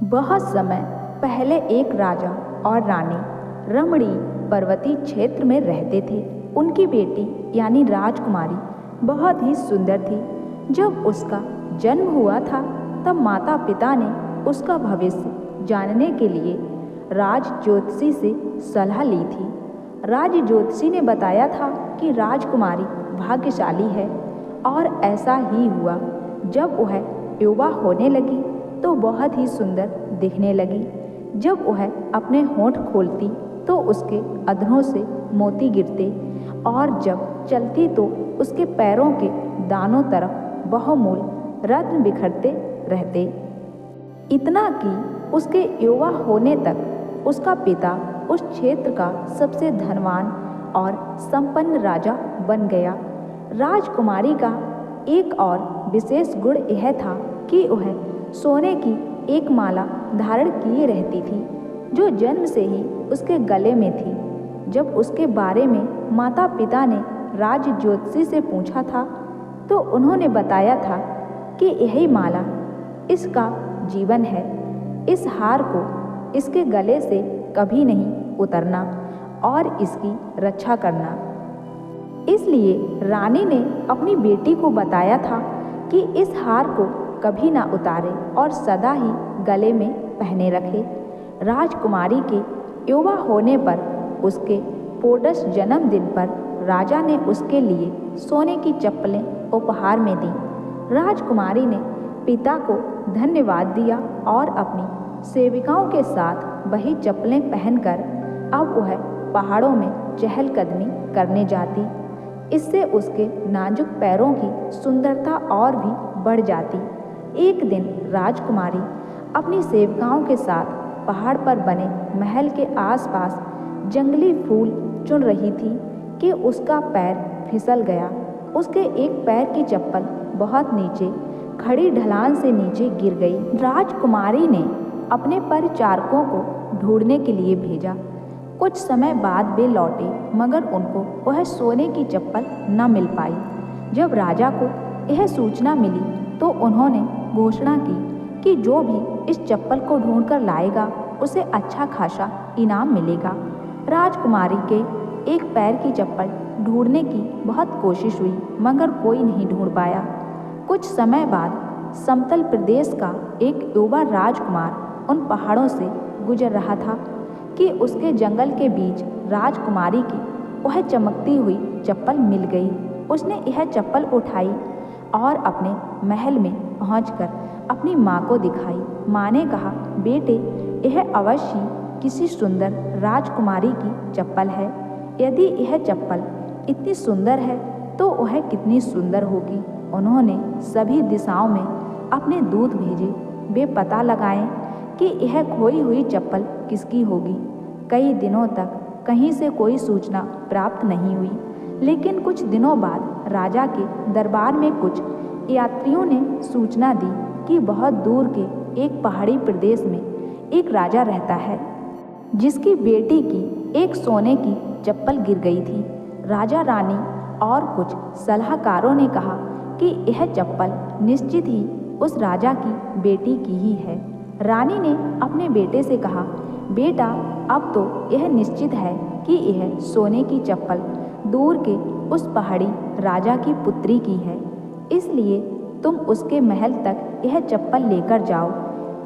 बहुत समय पहले एक राजा और रानी रमणी पर्वतीय क्षेत्र में रहते थे। उनकी बेटी यानी राजकुमारी बहुत ही सुंदर थी। जब उसका जन्म हुआ था तब माता पिता ने उसका भविष्य जानने के लिए राज ज्योतिषी से सलाह ली थी। राज ज्योतिषी ने बताया था कि राजकुमारी भाग्यशाली है और ऐसा ही हुआ। जब वह युवा होने लगी तो बहुत ही सुंदर दिखने लगी। जब वह अपने होंठ खोलती तो उसके अधरों से मोती गिरते और जब चलती तो उसके पैरों के दानों तरफ बहुमूल्य रत्न बिखरते रहते। इतना कि उसके युवा होने तक उसका पिता उस क्षेत्र का सबसे धनवान और संपन्न राजा बन गया। राजकुमारी का एक और विशेष गुण यह था कि वह सोने की एक माला धारण किए रहती थी जो जन्म से ही उसके गले में थी। जब उसके बारे में माता पिता ने राज ज्योतिषी से पूछा था तो उन्होंने बताया था कि यही माला इसका जीवन है। इस हार को इसके गले से कभी नहीं उतरना और इसकी रक्षा करना। इसलिए रानी ने अपनी बेटी को बताया था कि इस हार को कभी ना उतारे और सदा ही गले में पहने रखे। राजकुमारी के युवा होने पर उसके पोडस जन्मदिन पर राजा ने उसके लिए सोने की चप्पलें उपहार में दी। राजकुमारी ने पिता को धन्यवाद दिया और अपनी सेविकाओं के साथ वही चप्पलें पहनकर अब वह पहाड़ों में चहलकदमी करने जाती। इससे उसके नाजुक पैरों की सुंदरता और भी बढ़ जाती। एक दिन राजकुमारी अपनी सेविकाओं के साथ पहाड़ पर बने महल के आसपास जंगली फूल चुन रही थी कि उसका पैर फिसल गया। उसके एक पैर की चप्पल बहुत नीचे खड़ी ढलान से नीचे गिर गई। राजकुमारी ने अपने परिचारकों को ढूंढने के लिए भेजा। कुछ समय बाद वे लौटे मगर उनको वह सोने की चप्पल न मिल पाई। जब राजा को यह सूचना मिली तो उन्होंने घोषणा की कि जो भी इस चप्पल को ढूंढकर लाएगा उसे अच्छा खासा इनाम मिलेगा। राजकुमारी के एक पैर की चप्पल ढूंढने की बहुत कोशिश हुई मगर कोई नहीं ढूंढ पाया। कुछ समय बाद समतल प्रदेश का एक युवा राजकुमार उन पहाड़ों से गुजर रहा था कि उसके जंगल के बीच राजकुमारी की वह चमकती हुई चप्पल मिल गई। उसने यह चप्पल उठाई और अपने महल में पहुंचकर अपनी माँ को दिखाई। माँ ने कहा, बेटे, यह अवश्य किसी सुंदर राजकुमारी की चप्पल है। यदि यह चप्पल इतनी सुंदर है तो वह कितनी सुंदर होगी। उन्होंने सभी दिशाओं में अपने दूत भेजे। वे पता लगाएं कि यह खोई हुई चप्पल किसकी होगी। कई दिनों तक कहीं से कोई सूचना प्राप्त नहीं हुई, लेकिन कुछ दिनों बाद राजा के दरबार में कुछ यात्रियों ने सूचना दी कि बहुत दूर के एक पहाड़ी प्रदेश में एक राजा रहता है जिसकी बेटी की एक सोने की चप्पल गिर गई थी। राजा, रानी और कुछ सलाहकारों ने कहा कि यह चप्पल निश्चित ही उस राजा की बेटी की ही है। रानी ने अपने बेटे से कहा, बेटा, अब तो यह निश्चित है कि यह सोने की चप्पल दूर के उस पहाड़ी राजा की पुत्री की है। इसलिए तुम उसके महल तक यह चप्पल लेकर जाओ।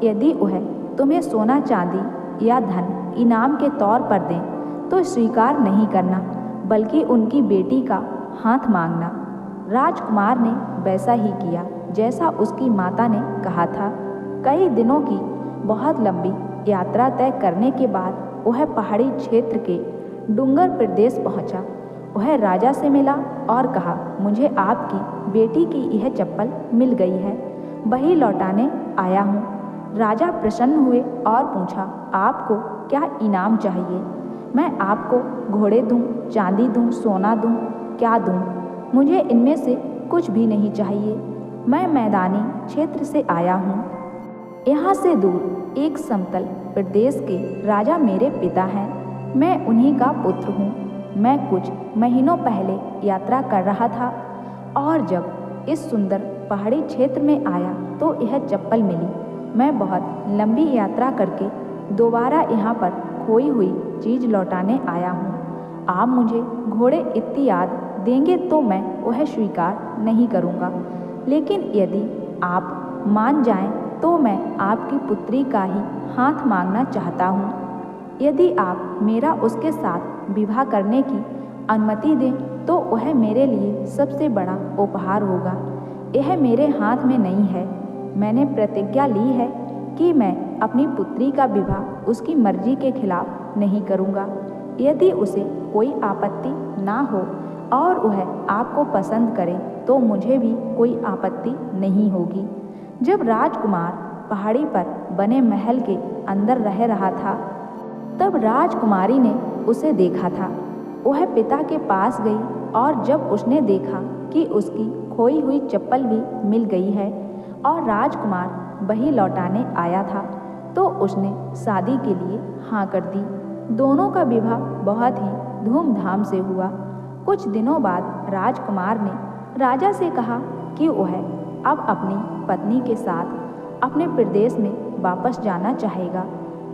यदि वह तुम्हें सोना चांदी या धन इनाम के तौर पर दें तो स्वीकार नहीं करना, बल्कि उनकी बेटी का हाथ मांगना। राजकुमार ने वैसा ही किया जैसा उसकी माता ने कहा था। कई दिनों की बहुत लंबी यात्रा तय करने के बाद वह पहाड़ी क्षेत्र के डूंगर प्रदेश पहुंचा। वह राजा से मिला और कहा, मुझे आपकी बेटी की यह चप्पल मिल गई है, वही लौटाने आया हूँ। राजा प्रसन्न हुए और पूछा, आपको क्या इनाम चाहिए? मैं आपको घोड़े दूँ, चांदी दूँ, सोना दूँ, क्या दूँ? मुझे इनमें से कुछ भी नहीं चाहिए। मैं मैदानी क्षेत्र से आया हूँ। यहाँ से दूर एक समतल प्रदेश के राजा मेरे पिता हैं। मैं उन्हीं का पुत्र हूँ। मैं कुछ महीनों पहले यात्रा कर रहा था और जब इस सुंदर पहाड़ी क्षेत्र में आया तो यह चप्पल मिली। मैं बहुत लंबी यात्रा करके दोबारा यहाँ पर खोई हुई चीज़ लौटाने आया हूँ। आप मुझे घोड़े इत्यादि देंगे तो मैं वह स्वीकार नहीं करूँगा, लेकिन यदि आप मान जाएं तो मैं आपकी पुत्री का ही हाथ मांगना चाहता हूँ। यदि आप मेरा उसके साथ विवाह करने की अनुमति दें तो वह मेरे लिए सबसे बड़ा उपहार होगा। यह मेरे हाथ में नहीं है। मैंने प्रतिज्ञा ली है कि मैं अपनी पुत्री का विवाह उसकी मर्जी के खिलाफ नहीं करूँगा। यदि उसे कोई आपत्ति ना हो और वह आपको पसंद करे तो मुझे भी कोई आपत्ति नहीं होगी। जब राजकुमार पहाड़ी पर बने महल के अंदर रह रहा था तब राजकुमारी ने उसे देखा था। वह पिता के पास गई और जब उसने देखा कि उसकी खोई हुई चप्पल भी मिल गई है और राजकुमार वही लौटाने आया था तो उसने शादी के लिए हाँ कर दी। दोनों का विवाह बहुत ही धूमधाम से हुआ। कुछ दिनों बाद राजकुमार ने राजा से कहा कि वह अब अपनी पत्नी के साथ अपने प्रदेश में वापस जाना चाहेगा।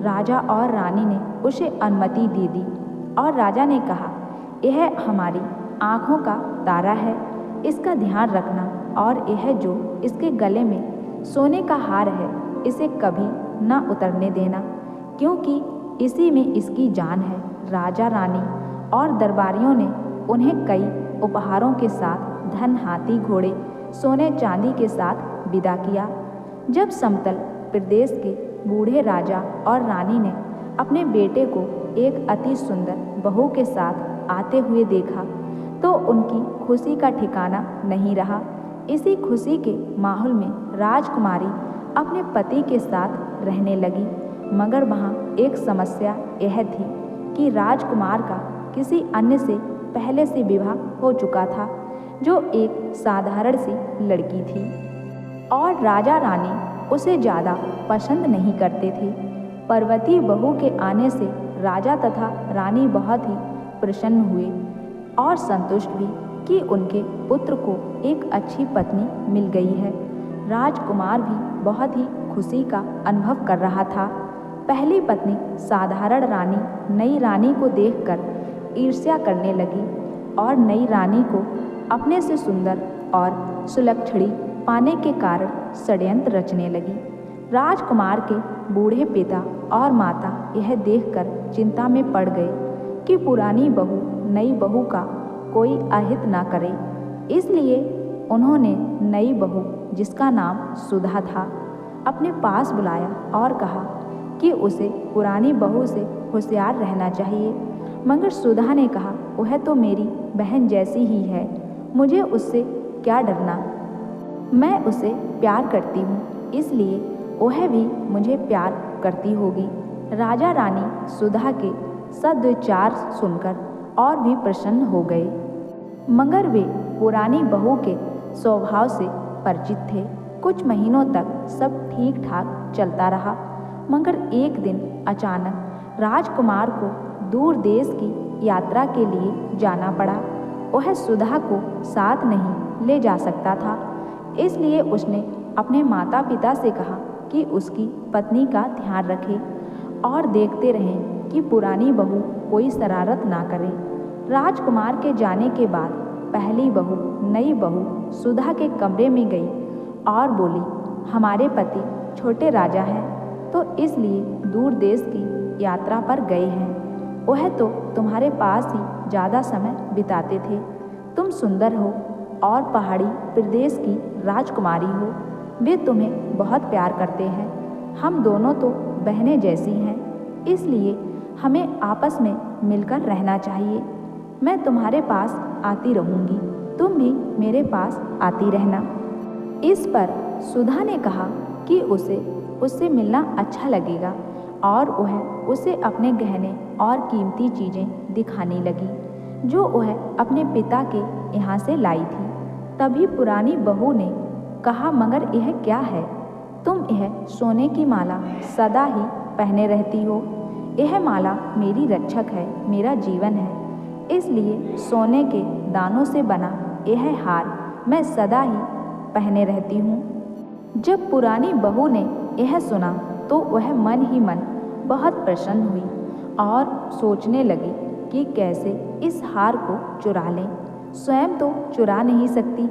राजा और रानी ने उसे अनुमति दे दी और राजा ने कहा, यह हमारी आँखों का तारा है, इसका ध्यान रखना और यह जो इसके गले में सोने का हार है इसे कभी ना उतरने देना, क्योंकि इसी में इसकी जान है। राजा रानी और दरबारियों ने उन्हें कई उपहारों के साथ धन, हाथी, घोड़े, सोने चांदी के साथ विदा किया। जब समतल प्रदेश के बूढ़े राजा और रानी ने अपने बेटे को एक अति सुंदर बहू के साथ आते हुए देखा तो उनकी खुशी का ठिकाना नहीं रहा। इसी खुशी के माहौल में राजकुमारी अपने पति के साथ रहने लगी, मगर वहाँ एक समस्या यह थी कि राजकुमार का किसी अन्य से पहले से विवाह हो चुका था, जो एक साधारण सी लड़की थी और राजा रानी उसे ज़्यादा पसंद नहीं करते थे। पर्वती बहू के आने से राजा तथा रानी बहुत ही प्रसन्न हुए और संतुष्ट भी कि उनके पुत्र को एक अच्छी पत्नी मिल गई है। राजकुमार भी बहुत ही खुशी का अनुभव कर रहा था। पहली पत्नी साधारण रानी नई रानी को देखकर ईर्ष्या करने लगी और नई रानी को अपने से सुंदर और सुलक्षणी पाने के कारण षड्यंत्र रचने लगी। राजकुमार के बूढ़े पिता और माता यह देखकर चिंता में पड़ गए कि पुरानी बहू नई बहू का कोई अहित ना करे। इसलिए उन्होंने नई बहू, जिसका नाम सुधा था, अपने पास बुलाया और कहा कि उसे पुरानी बहू से होशियार रहना चाहिए। मगर सुधा ने कहा, वह तो मेरी बहन जैसी ही है, मुझे उससे क्या डरना। मैं उसे प्यार करती हूँ, इसलिए वह भी मुझे प्यार करती होगी। राजा रानी सुधा के सद्विचार सुनकर और भी प्रसन्न हो गए, मगर वे पुरानी बहू के स्वभाव से परिचित थे। कुछ महीनों तक सब ठीक ठाक चलता रहा, मगर एक दिन अचानक राजकुमार को दूर देश की यात्रा के लिए जाना पड़ा। वह सुधा को साथ नहीं ले जा सकता था, इसलिए उसने अपने माता पिता से कहा कि उसकी पत्नी का ध्यान रखें और देखते रहें कि पुरानी बहू कोई शरारत ना करे। राजकुमार के जाने के बाद पहली बहू नई बहू सुधा के कमरे में गई और बोली, हमारे पति छोटे राजा हैं तो इसलिए दूर देश की यात्रा पर गए हैं। वह तो तुम्हारे पास ही ज़्यादा समय बिताते थे। तुम सुंदर हो और पहाड़ी प्रदेश की राजकुमारी हो, वे तुम्हें बहुत प्यार करते हैं। हम दोनों तो बहनें जैसी हैं, इसलिए हमें आपस में मिलकर रहना चाहिए। मैं तुम्हारे पास आती रहूँगी, तुम भी मेरे पास आती रहना। इस पर सुधा ने कहा कि उसे उससे मिलना अच्छा लगेगा और वह उसे अपने गहने और कीमती चीज़ें दिखाने लगी जो वह अपने पिता के यहाँ से लाई थी। तभी पुरानी बहू ने कहा, मगर यह क्या है? तुम यह सोने की माला सदा ही पहने रहती हो। यह माला मेरी रक्षक है, मेरा जीवन है, इसलिए सोने के दानों से बना यह हार मैं सदा ही पहने रहती हूँ। जब पुरानी बहू ने यह सुना तो वह मन ही मन बहुत प्रसन्न हुई और सोचने लगी कि कैसे इस हार को चुरा लें। स्वयं तो चुरा नहीं सकती,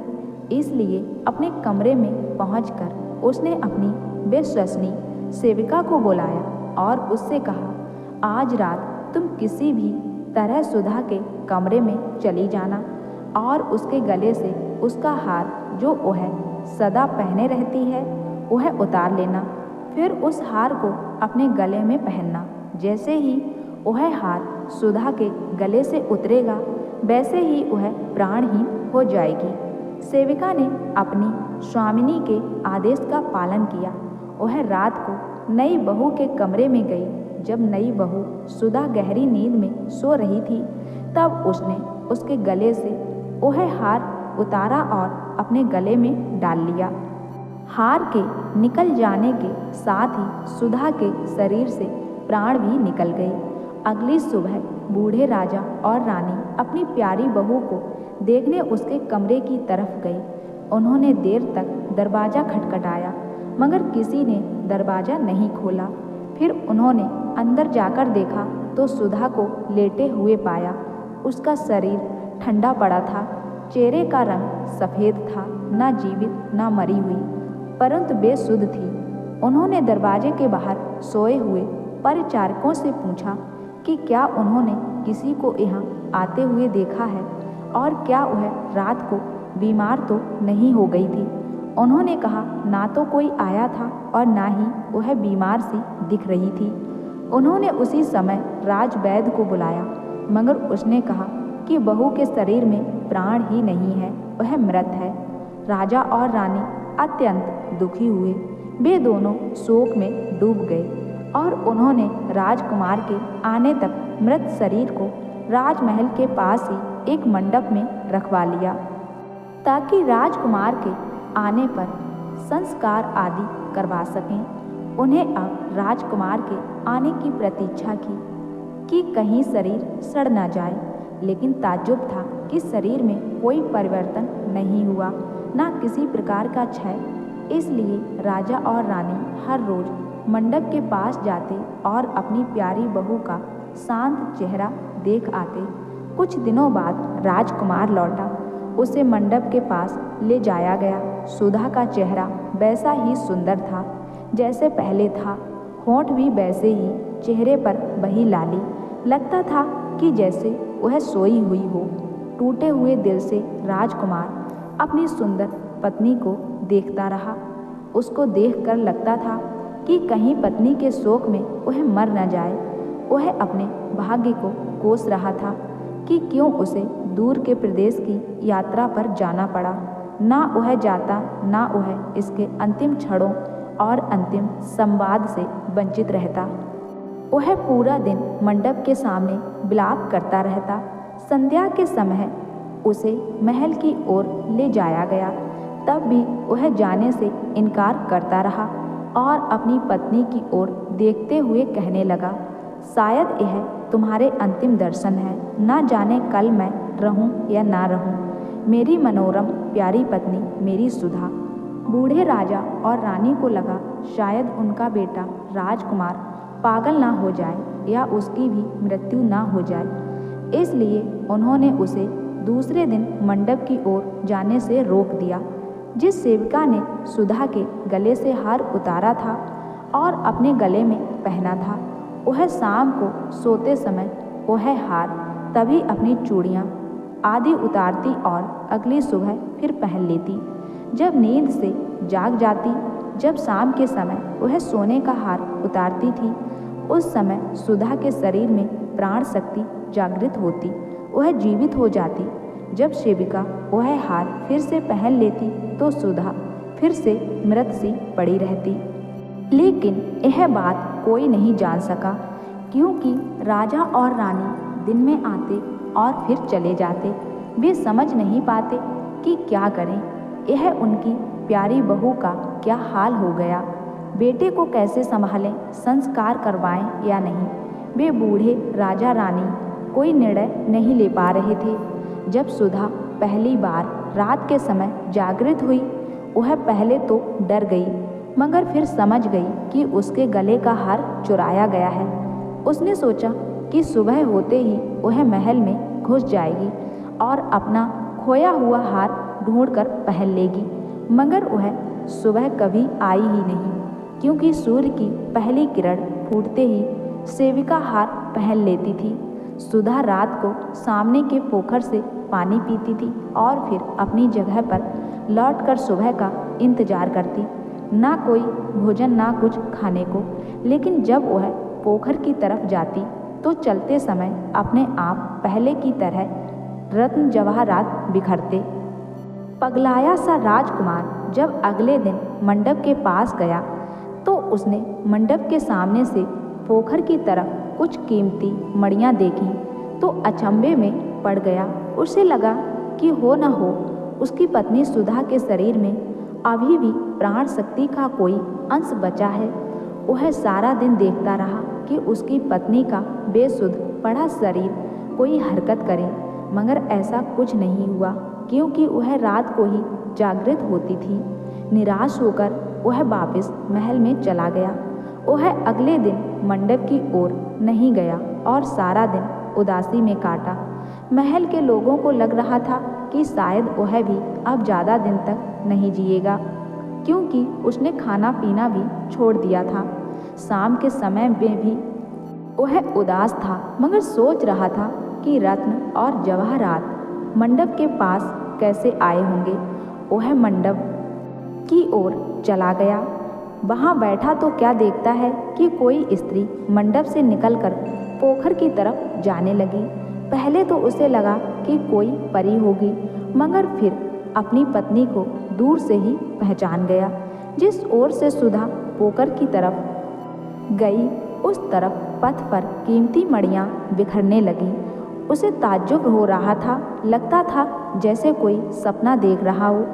इसलिए अपने कमरे में पहुंचकर उसने अपनी विश्वसनीय सेविका को बुलाया और उससे कहा, आज रात तुम किसी भी तरह सुधा के कमरे में चली जाना और उसके गले से उसका हार जो वह सदा पहने रहती है वह उतार लेना। फिर उस हार को अपने गले में पहनना। जैसे ही वह हार सुधा के गले से उतरेगा वैसे ही वह प्राणहीन हो जाएगी। सेविका ने अपनी स्वामिनी के आदेश का पालन किया। वह रात को नई बहू के कमरे में गई। जब नई बहू सुधा गहरी नींद में सो रही थी तब उसने उसके गले से वह हार उतारा और अपने गले में डाल लिया। हार के निकल जाने के साथ ही सुधा के शरीर से प्राण भी निकल गए। अगली सुबह बूढ़े राजा और रानी अपनी प्यारी बहू को देखने उसके कमरे की तरफ गए। उन्होंने देर तक दरवाज़ा खटखटाया मगर किसी ने दरवाज़ा नहीं खोला। फिर उन्होंने अंदर जाकर देखा तो सुधा को लेटे हुए पाया। उसका शरीर ठंडा पड़ा था, चेहरे का रंग सफ़ेद था, ना जीवित ना मरी हुई परंतु बेसुध थी। उन्होंने दरवाजे के बाहर सोए हुए परिचारकों से पूछा कि क्या उन्होंने किसी को यहाँ आते हुए देखा है और क्या वह रात को बीमार तो नहीं हो गई थी। उन्होंने कहा, ना तो कोई आया था और ना ही वह बीमार सी दिख रही थी। उन्होंने उसी समय राजवैद्य को बुलाया मगर उसने कहा कि बहू के शरीर में प्राण ही नहीं है, वह मृत है। राजा और रानी अत्यंत दुखी हुए। वे दोनों शोक में डूब गए और उन्होंने राजकुमार के आने तक मृत शरीर को राजमहल के पास ही एक मंडप में रखवा लिया ताकि राजकुमार के आने पर संस्कार आदि करवा सकें। उन्हें अब राजकुमार के आने की प्रतीक्षा की कि कहीं शरीर सड़ न जाए, लेकिन ताज्जुब था कि शरीर में कोई परिवर्तन नहीं हुआ, ना किसी प्रकार का क्षय। इसलिए राजा और रानी हर रोज मंडप के पास जाते और अपनी प्यारी बहू का शांत चेहरा देख आते। कुछ दिनों बाद राजकुमार लौटा। उसे मंडप के पास ले जाया गया। सुधा का चेहरा वैसा ही सुंदर था जैसे पहले था, होंठ भी वैसे ही, चेहरे पर वही लाली। लगता था कि जैसे वह सोई हुई हो। टूटे हुए दिल से राजकुमार अपनी सुंदर पत्नी को देखता रहा। उसको देखकर लगता था कि कहीं पत्नी के शोक में वह मर न जाए। वह अपने भाग्य को कोस रहा था कि क्यों उसे दूर के प्रदेश की यात्रा पर जाना पड़ा। ना वह जाता, ना वह इसके अंतिम क्षणों और अंतिम संवाद से वंचित रहता। वह पूरा दिन मंडप के सामने विलाप करता रहता। संध्या के समय उसे महल की ओर ले जाया गया, तब भी वह जाने से इनकार करता रहा और अपनी पत्नी की ओर देखते हुए कहने लगा, शायद यह तुम्हारे अंतिम दर्शन है। ना जाने कल मैं रहूं या ना रहूं। मेरी मनोरम प्यारी पत्नी, मेरी सुधा। बूढ़े राजा और रानी को लगा शायद उनका बेटा राजकुमार पागल ना हो जाए या उसकी भी मृत्यु ना हो जाए। इसलिए उन्होंने उसे दूसरे दिन मंडप की ओर जाने से रोक दिया। जिस सेविका ने सुधा के गले से हार उतारा था और अपने गले में पहना था, वह शाम को सोते समय वह हार तभी अपनी चूड़ियाँ आदि उतारती और अगली सुबह फिर पहन लेती। जब नींद से जाग जाती, जब शाम के समय वह सोने का हार उतारती थी, उस समय सुधा के शरीर में प्राण शक्ति जागृत होती, वह जीवित हो जाती। जब सेविका वह हार फिर से पहन लेती तो सुधा फिर से मृत सी पड़ी रहती। लेकिन यह बात कोई नहीं जान सका, क्योंकि राजा और रानी दिन में आते और फिर चले जाते। वे समझ नहीं पाते कि क्या करें। यह उनकी प्यारी बहू का क्या हाल हो गया। बेटे को कैसे संभालें, संस्कार करवाएं या नहीं। वे बूढ़े राजा रानी कोई निर्णय नहीं ले पा रहे थे। जब सुधा पहली बार रात के समय जागृत हुई, वह पहले तो डर गई, मगर फिर समझ गई कि उसके गले का हार चुराया गया है। उसने सोचा कि सुबह होते ही वह महल में घुस जाएगी और अपना खोया हुआ हार ढूंढकर पहन लेगी। मगर वह सुबह कभी आई ही नहीं, क्योंकि सूर्य की पहली किरण फूटते ही सेविका हार पहन लेती थी। सुधा रात को सामने के पोखर से पानी पीती थी और फिर अपनी जगह पर लौटकर सुबह का इंतजार करती। ना कोई भोजन ना कुछ खाने को, लेकिन जब वह पोखर की तरफ जाती तो चलते समय अपने आप पहले की तरह रत्न जवाहरात बिखरते। पगलाया सा राजकुमार जब अगले दिन मंडप के पास गया तो उसने मंडप के सामने से पोखर की तरफ कुछ कीमती मणियाँ देखी तो अचंभे में पड़ गया। उसे लगा कि हो न हो उसकी पत्नी सुधा के शरीर में अभी भी प्राण शक्ति का कोई अंश बचा है। वह सारा दिन देखता रहा कि उसकी पत्नी का बेसुध पड़ा शरीर कोई हरकत करे, मगर ऐसा कुछ नहीं हुआ, क्योंकि वह रात को ही जागृत होती थी। निराश होकर वह वापस महल में चला गया। वह अगले दिन मंडप की ओर नहीं गया और सारा दिन उदासी में काटा। महल के लोगों को लग रहा था कि शायद वह भी अब ज़्यादा दिन तक नहीं जिएगा, क्योंकि उसने खाना पीना भी छोड़ दिया था। शाम के समय में भी वह उदास था, मगर सोच रहा था कि रत्न और जवाहरात मंडप के पास कैसे आए होंगे। वह मंडप की ओर चला गया। वहाँ बैठा तो क्या देखता है कि कोई स्त्री मंडप से निकलकर पोखर की तरफ जाने लगी। पहले तो उसे लगा कि कोई परी होगी, मगर फिर अपनी पत्नी को दूर से ही पहचान गया। जिस ओर से सुधा पोखर की तरफ गई उस तरफ पथ पर कीमती मणियाँ बिखरने लगी। उसे ताज्जुब हो रहा था, लगता था जैसे कोई सपना देख रहा हो।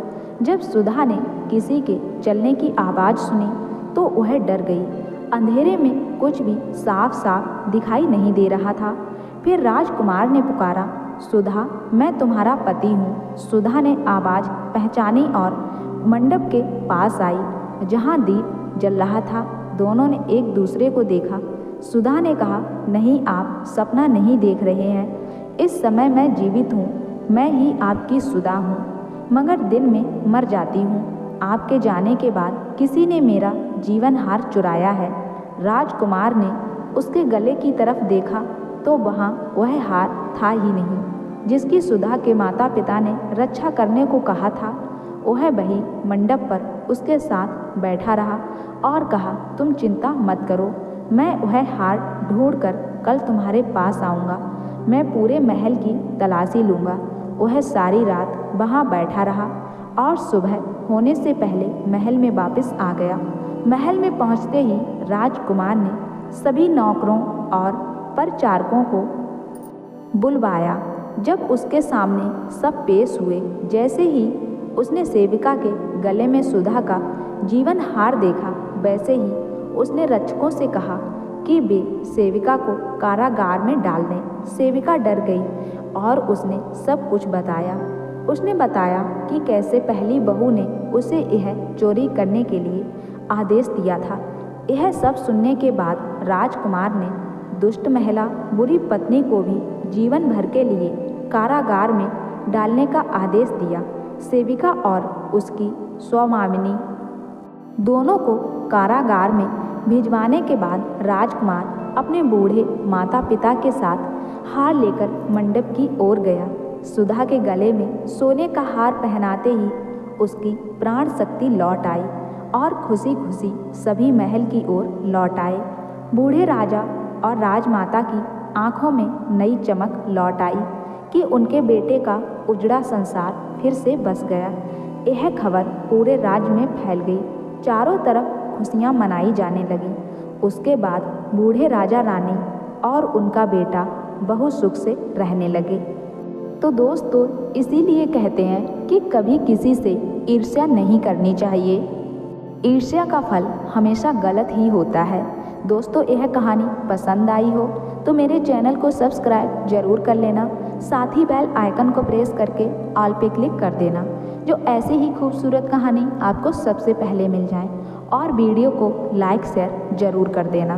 जब सुधा ने किसी के चलने की आवाज़ सुनी तो वह डर गई। अंधेरे में कुछ भी साफ साफ दिखाई नहीं दे रहा था। फिर राजकुमार ने पुकारा, सुधा, मैं तुम्हारा पति हूँ। सुधा ने आवाज़ पहचानी और मंडप के पास आई, जहाँ दीप जल रहा था। दोनों ने एक दूसरे को देखा। सुधा ने कहा, नहीं, आप सपना नहीं देख रहे हैं। इस समय मैं जीवित हूँ, मैं ही आपकी सुधा हूँ, मगर दिन में मर जाती हूँ। आपके जाने के बाद किसी ने मेरा जीवन हार चुराया है। राजकुमार ने उसके गले की तरफ देखा तो वहाँ वह हार था ही नहीं, जिसकी सुधा के माता पिता ने रक्षा करने को कहा था। वह वही मंडप पर उसके साथ बैठा रहा और कहा, तुम चिंता मत करो, मैं वह हार ढूंढकर कल तुम्हारे पास आऊँगा। मैं पूरे महल की तलाशी लूँगा। वह सारी रात वहाँ बैठा रहा और सुबह होने से पहले महल में वापस आ गया। महल में पहुँचते ही राजकुमार ने सभी नौकरों और परिचारकों को बुलवाया। जब उसके सामने सब पेश हुए, जैसे ही उसने सेविका के गले में सुधा का जीवन हार देखा, वैसे ही उसने रक्षकों से कहा कि वे सेविका को कारागार में डाल दें। सेविका डर गई और उसने सब कुछ बताया। उसने बताया कि कैसे पहली बहू ने उसे यह चोरी करने के लिए आदेश दिया था। यह सब सुनने के बाद राजकुमार ने दुष्ट महिला बुरी पत्नी को भी जीवन भर के लिए कारागार में डालने का आदेश दिया। सेविका और उसकी स्वमामिनी दोनों को कारागार में भिजवाने के बाद राजकुमार अपने बूढ़े माता पिता के साथ हार लेकर मंडप की ओर गया। सुधा के गले में सोने का हार पहनाते ही उसकी प्राण शक्ति लौट आई और खुशी खुशी सभी महल की ओर लौट आए। बूढ़े राजा और राजमाता की आंखों में नई चमक लौट आई कि उनके बेटे का उजड़ा संसार फिर से बस गया। यह खबर पूरे राज्य में फैल गई। चारों तरफ खुशियाँ मनाई जाने लगीं। उसके बाद बूढ़े राजा रानी और उनका बेटा बहुत सुख से रहने लगे। तो दोस्तों, इसीलिए कहते हैं कि कभी किसी से ईर्ष्या नहीं करनी चाहिए। ईर्ष्या का फल हमेशा गलत ही होता है। दोस्तों, यह कहानी पसंद आई हो तो मेरे चैनल को सब्सक्राइब जरूर कर लेना, साथ ही बेल आइकन को प्रेस करके ऑल पे क्लिक कर देना, जो ऐसी ही खूबसूरत कहानी आपको सबसे पहले मिल जाए। और वीडियो को लाइक शेयर ज़रूर कर देना।